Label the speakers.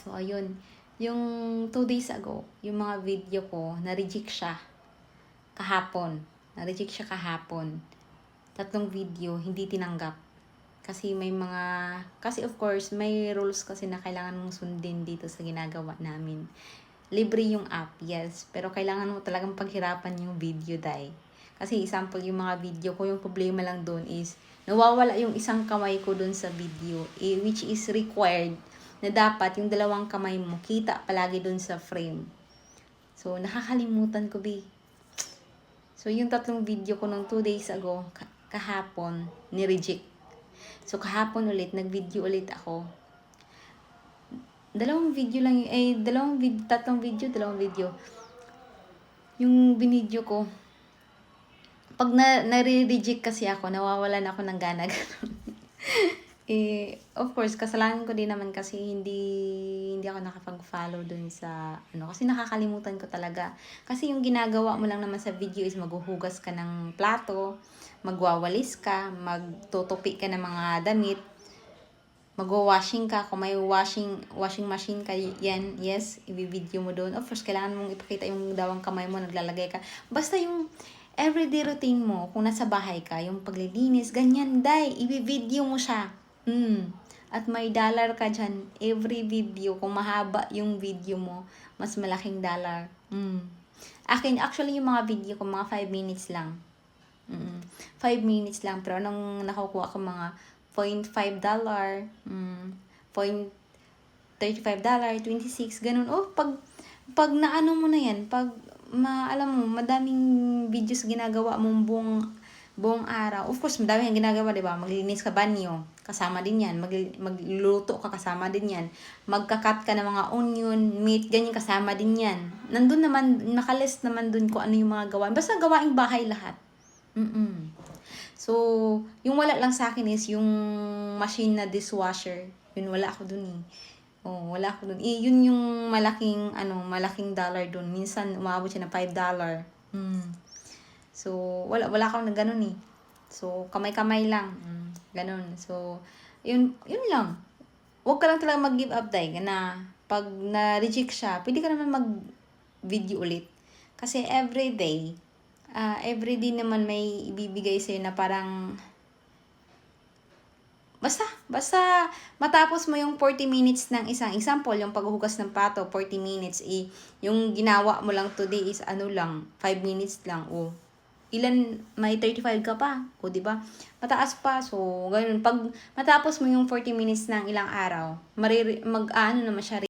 Speaker 1: So, ayun. Yung 2 days ago, yung mga video ko, na-reject siya kahapon. Na-reject siya kahapon. 3 video, hindi tinanggap. Kasi kasi of course, may rules kasi na kailangan mong sundin dito sa ginagawa namin. Libre yung app, yes. Pero kailangan mo talagang paghirapan yung video, dai. Kasi example, yung mga video ko, yung problema lang doon is, nawawala yung isang kamay ko doon sa video, which is required na dapat yung dalawang kamay mo kita palagi doon sa frame. So, nakakalimutan ko, bi. So, yung 3 video ko nung 2 days ago, kahapon, ni-reject. So, kahapon ulit, nag-video ulit ako. 2 video lang, 3 video, 2 video. Yung binidyo ko, pag nare-reject kasi ako, nawawalan ako ng gana. Of course, kasalanan ko din naman kasi hindi ako nakapag-follow dun sa, kasi nakakalimutan ko talaga. Kasi yung ginagawa mo lang naman sa video is maghuhugas ka ng plato, magwawalis ka, magtutupi ka ng mga damit, magwa-washing ka, kung may washing machine ka, yan, yes, i-video mo doon. Of course, kailangan mong ipakita yung dawang kamay mo, naglalagay ka. Basta yung everyday routine mo, kung nasa bahay ka, yung paglilinis, ganyan, dai, i-video mo siya. At may dollar ka dyan, every video, kung mahaba yung video mo, mas malaking dollar. Actually, yung mga video ko, mga 5 minutes lang. 5 minutes lang, pero nung nakukuha ko mga $0.5, $0.35, 26, ganun. Pag naano mo na yan, alam mo, madaming videos ginagawa mong buong araw. Of course, madami yung ginagawa, di ba? Maglinis ka banyo, kasama din yan. Magluluto ka, kasama din yan. Magkakat ka ng mga onion, meat, ganyan, kasama din yan. Nandun naman, nakalist naman dun kung ano yung mga gawain. Basta gawaing bahay lahat. So, yung wala lang sa akin is yung machine na dishwasher. Yun, wala ako dun eh. Wala ako dun. Yun yung malaking dollar dun. Minsan, umabot siya ng $5. So, wala akong na ganun eh. So, kamay-kamay lang. Ganun. So, yun lang. Huwag ka lang talaga mag-give up, dai. Na pag na-reject siya, pwede ka naman mag-video ulit. Kasi everyday naman may ibibigay sa'yo na parang basta matapos mo yung 40 minutes ng isang example, yung paghuhugas ng pato, 40 minutes, yung ginawa mo lang today is 5 minutes lang, ilan, may 35 ka pa, diba? Mataas pa, so, ganun. Pag matapos mo yung 40 minutes ng ilang araw, naman siya,